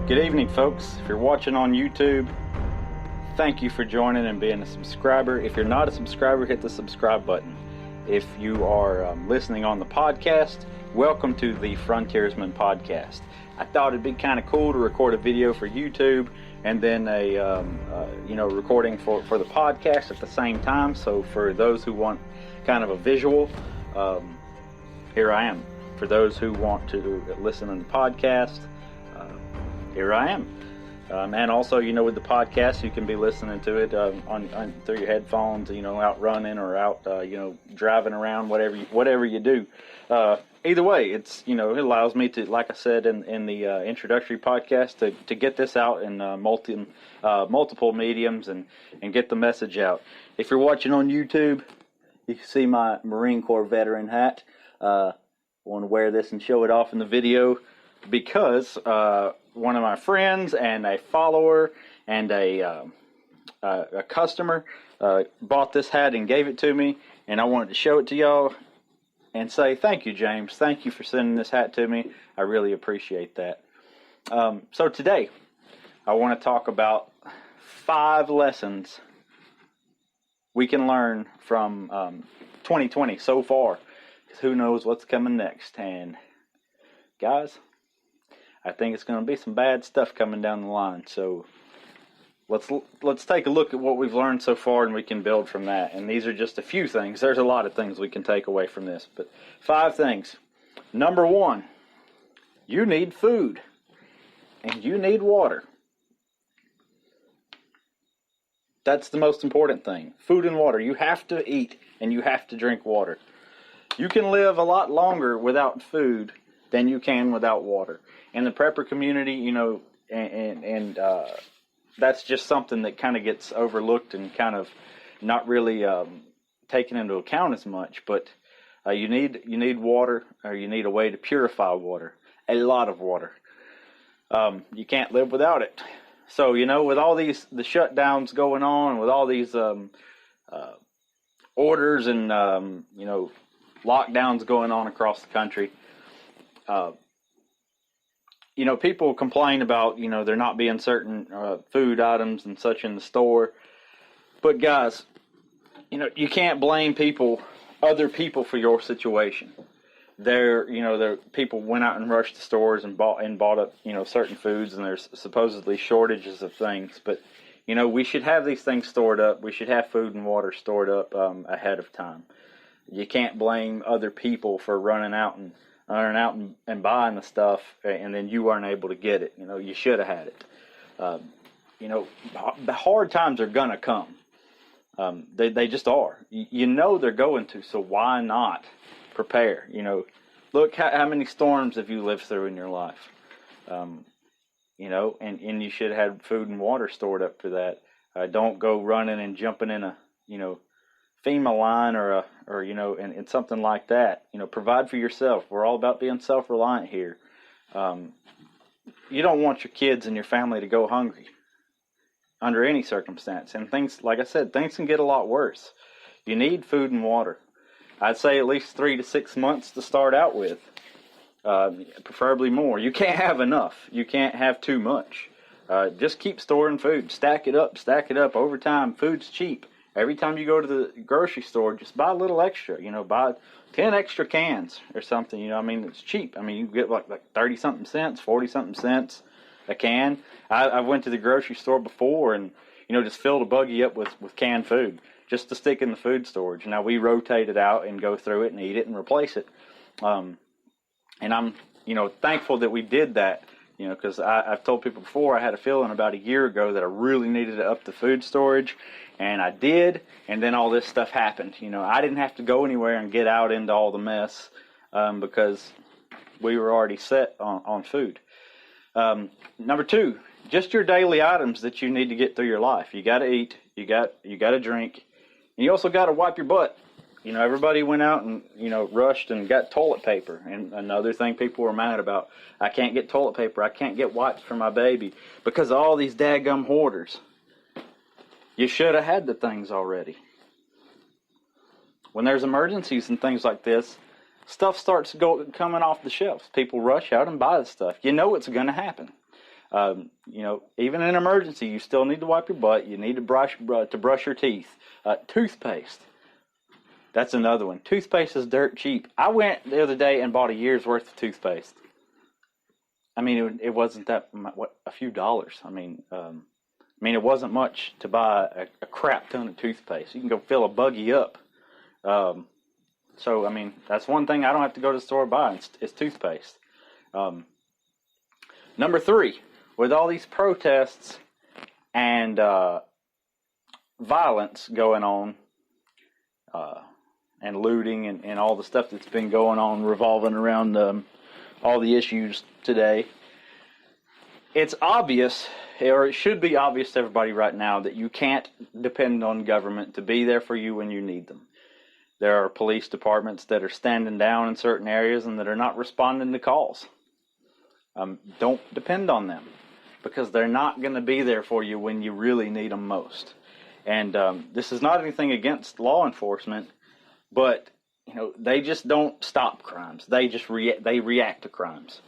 Good evening, folks. If you're watching on YouTube, thank you for joining and being a subscriber. If you're not a subscriber, hit the subscribe button. If you are listening on the podcast, welcome to the Frontiersman podcast. I thought it'd be kind of cool to record a video for YouTube and then a recording for the podcast at the same time. So for those who want kind of a visual, here I am. For those who want to listen to the podcast, here I am. And also, with the podcast, you can be listening to it on through your headphones, out running or out, driving around, whatever you do. Either way, it allows me to, like I said in the introductory podcast, to get this out in multiple mediums and get the message out. If you're watching on YouTube, you can see my Marine Corps veteran hat. I want to wear this and show it off in the video because one of my friends and a follower and a customer bought this hat and gave it to me, and I wanted to show it to y'all and say thank you, James. Thank you for sending this hat to me. I really appreciate that. So today, I want to talk about 5 lessons we can learn from 2020 so far. Who knows what's coming next? And guys, I think it's going to be some bad stuff coming down the line. So let's take a look at what we've learned so far, and we can build from that. And these are just a few things. There's a lot of things we can take away from this, but 5 things. Number 1, you need food and you need water. That's the most important thing. Food and water. You have to eat and you have to drink water. You can live a lot longer without food than you can without water. In the prepper community, and that's just something that kind of gets overlooked and kind of not really taken into account as much. But you need water, or you need a way to purify water, a lot of water. You can't live without it. So with all the shutdowns going on, with all these orders and lockdowns going on across the country. People complain about, there not being certain food items and such in the store. But guys, you can't blame other people for your situation. People went out and rushed the stores and bought up, certain foods, and there's supposedly shortages of things. But, we should have these things stored up. We should have food and water stored up ahead of time. You can't blame other people for running out and buying the stuff, and then you aren't able to get it. You should have had it. The hard times are gonna come. They just are. They're going to. So why not prepare? Look how many storms have you lived through in your life? And you should have had food and water stored up for that. Don't go running and jumping in a FEMA line or and something like that. Provide for yourself. We're all about being self-reliant here. You don't want your kids and your family to go hungry under any circumstance. And things, like I said, things can get a lot worse. You need food and water. I'd say at least 3 to 6 months to start out with, preferably more. You can't have enough. You can't have too much. Just keep storing food. Stack it up over time. Food's cheap. Every time you go to the grocery store, just buy a little extra, buy 10 extra cans or something, it's cheap. You can get like 30-something cents, 40-something cents a can. I went to the grocery store before and, just filled a buggy up with canned food just to stick in the food storage. Now we rotate it out and go through it and eat it and replace it. And I'm, thankful that we did that. Because I've told people before, I had a feeling about a year ago that I really needed to up the food storage, and I did, and then all this stuff happened. I didn't have to go anywhere and get out into all the mess because we were already set on food. Number 2, just your daily items that you need to get through your life. You got to eat, you got to drink, and you also got to wipe your butt. Everybody went out and, rushed and got toilet paper. And another thing people were mad about, I can't get toilet paper, I can't get wipes for my baby because of all these daggum hoarders. You should have had the things already. When there's emergencies and things like this, stuff starts coming off the shelves. People rush out and buy the stuff. It's going to happen. Even in an emergency, you still need to wipe your butt. You need to brush your teeth. Toothpaste. That's another one. Toothpaste is dirt cheap. I went the other day and bought a year's worth of toothpaste. I mean, it wasn't that, a few dollars. I mean, it wasn't much to buy a crap ton of toothpaste. You can go fill a buggy up. So, I mean, that's one thing I don't have to go to the store and buy. It's toothpaste. Number 3, with all these protests and violence going on, and looting and all the stuff that's been going on revolving around all the issues today, it's obvious, or it should be obvious to everybody right now, that you can't depend on government to be there for you when you need them. There are police departments that are standing down in certain areas and that are not responding to calls. Don't depend on them, because they're not going to be there for you when you really need them most. And this is not anything against law enforcement, but they just don't stop crimes. They just react to crimes.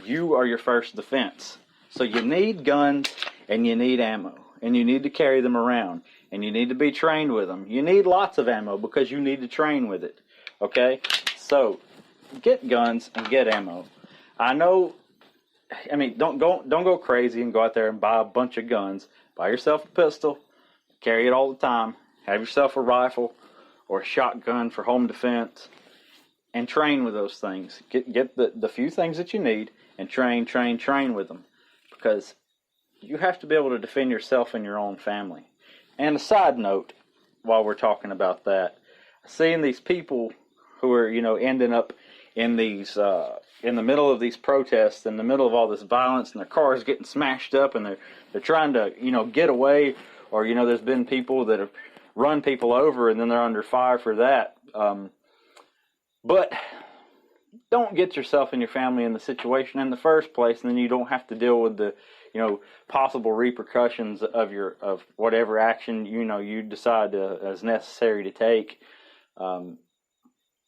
You are your first defense. So you need guns and you need ammo, and you need to carry them around, and you need to be trained with them. You need lots of ammo because you need to train with it. Okay? So get guns and get ammo. Don't go crazy and go out there and buy a bunch of guns. Buy yourself a pistol, carry it all the time. Have yourself a rifle or a shotgun for home defense, and train with those things. Get the few things that you need and train with them, because you have to be able to defend yourself and your own family. And a side note, while we're talking about that, seeing these people who are ending up in these in the middle of these protests, in the middle of all this violence, and their cars getting smashed up, and they're trying to get away, or there's been people that have run people over and then they're under fire for that. But don't get yourself and your family in the situation in the first place, and then you don't have to deal with the possible repercussions of whatever action you decide as necessary to take,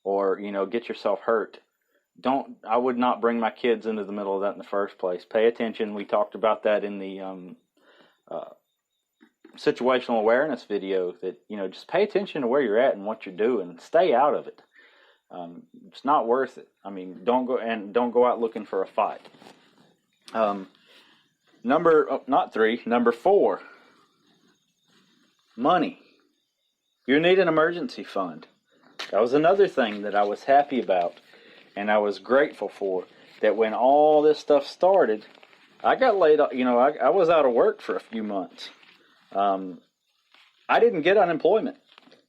or get yourself hurt. I would not bring my kids into the middle of that in the first place. Pay attention. We talked about that in the situational awareness video, that just pay attention to where you're at and what you're doing. Stay out of it. It's not worth it. I mean, don't go out looking for a fight. Number 4, money. You need an emergency fund. That was another thing that I was happy about and I was grateful for, that when all this stuff started, I got laid off. I was out of work for a few months. I didn't get unemployment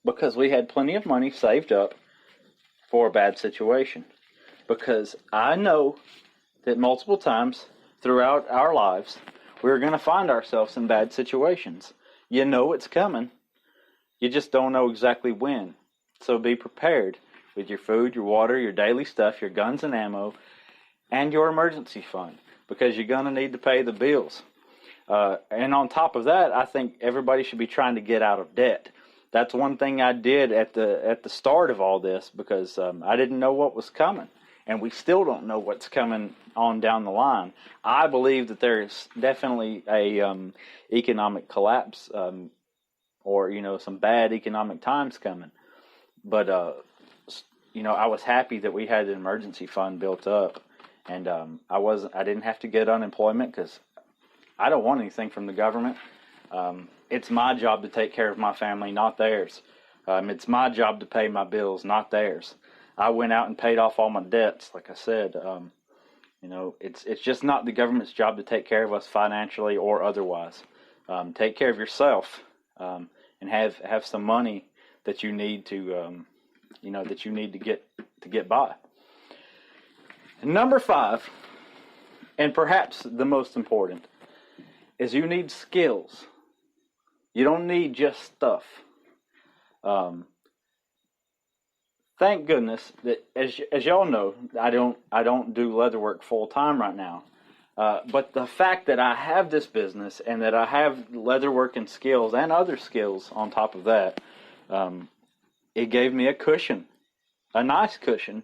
because we had plenty of money saved up for a bad situation. Because I know that multiple times throughout our lives, we're going to find ourselves in bad situations. You know it's coming. You just don't know exactly when. So be prepared with your food, your water, your daily stuff, your guns and ammo, and your emergency fund, because you're going to need to pay the bills. And on top of that, I think everybody should be trying to get out of debt. That's one thing I did at the start of all this, because I didn't know what was coming, and we still don't know what's coming on down the line. I believe that there is definitely a economic collapse, or some bad economic times coming. But I was happy that we had an emergency fund built up, and I didn't have to get unemployment, because I don't want anything from the government. It's my job to take care of my family, not theirs. It's my job to pay my bills, not theirs. I went out and paid off all my debts, like I said. It's just not the government's job to take care of us financially or otherwise. Take care of yourself, and have some money that you need to get by. And number 5, and perhaps the most important, is you need skills. You don't need just stuff. Thank goodness that, as y'all know, I don't do leatherwork full time right now. But the fact that I have this business and that I have leatherworking skills and other skills on top of that, it gave me a cushion, a nice cushion,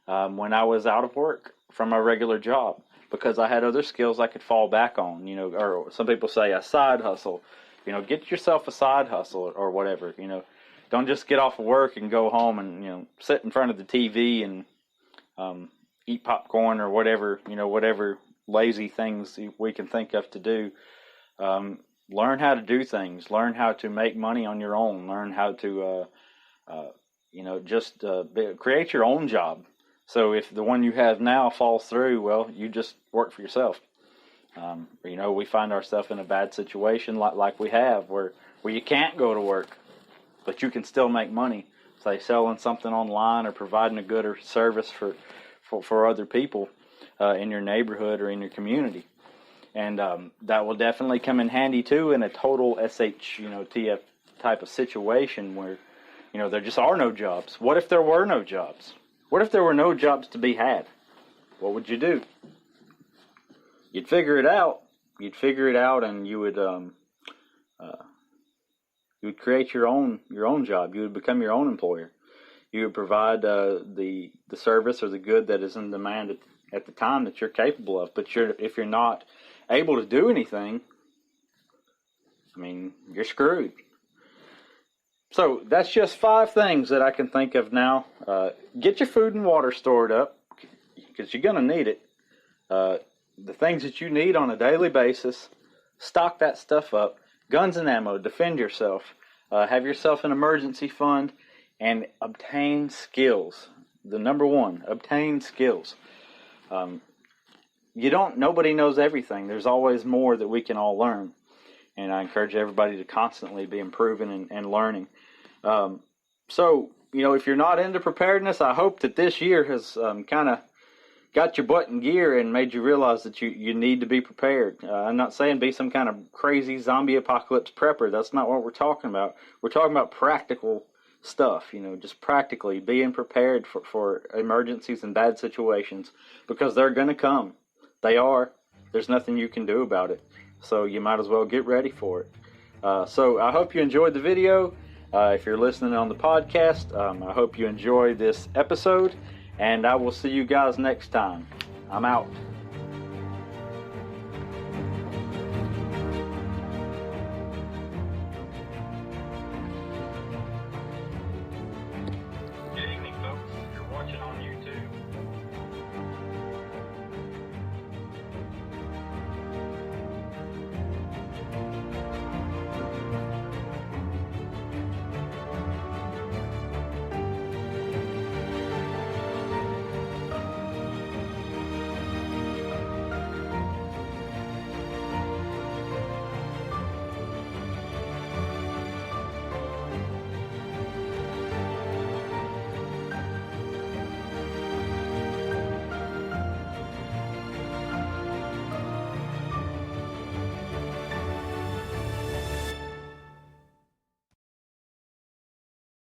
when I was out of work from my regular job. because I had other skills I could fall back on, or some people say a side hustle. Get yourself a side hustle or whatever, Don't just get off of work and go home and, sit in front of the TV and eat popcorn or whatever, whatever lazy things we can think of to do. Learn how to do things. Learn how to make money on your own. Learn how to, create your own job. So if the one you have now falls through, well, you just work for yourself. We find ourselves in a bad situation like we have where you can't go to work, but you can still make money, say selling something online or providing a good or service for other people in your neighborhood or in your community. And that will definitely come in handy too in a total TF type of situation where, there just are no jobs. What if there were no jobs? What if there were no jobs to be had? What would you do? You'd figure it out. And you would create your own job. You would become your own employer. You would provide the service or the good that is in demand at the time that you're capable of. But if you're not able to do anything, you're screwed. So that's just 5 things that I can think of now. Get your food and water stored up because you're going to need it. The things that you need on a daily basis, stock that stuff up. Guns and ammo, defend yourself. Have yourself an emergency fund and obtain skills. The number 1, obtain skills. Nobody knows everything. There's always more that we can all learn. And I encourage everybody to constantly be improving and learning. So, if you're not into preparedness, I hope that this year has kind of got your butt in gear and made you realize that you need to be prepared. I'm not saying be some kind of crazy zombie apocalypse prepper. That's not what we're talking about. We're talking about practical stuff, just practically being prepared for emergencies and bad situations because they're going to come. They are. There's nothing you can do about it. So you might as well get ready for it. So I hope you enjoyed the video. If you're listening on the podcast, I hope you enjoyed this episode. And I will see you guys next time. I'm out.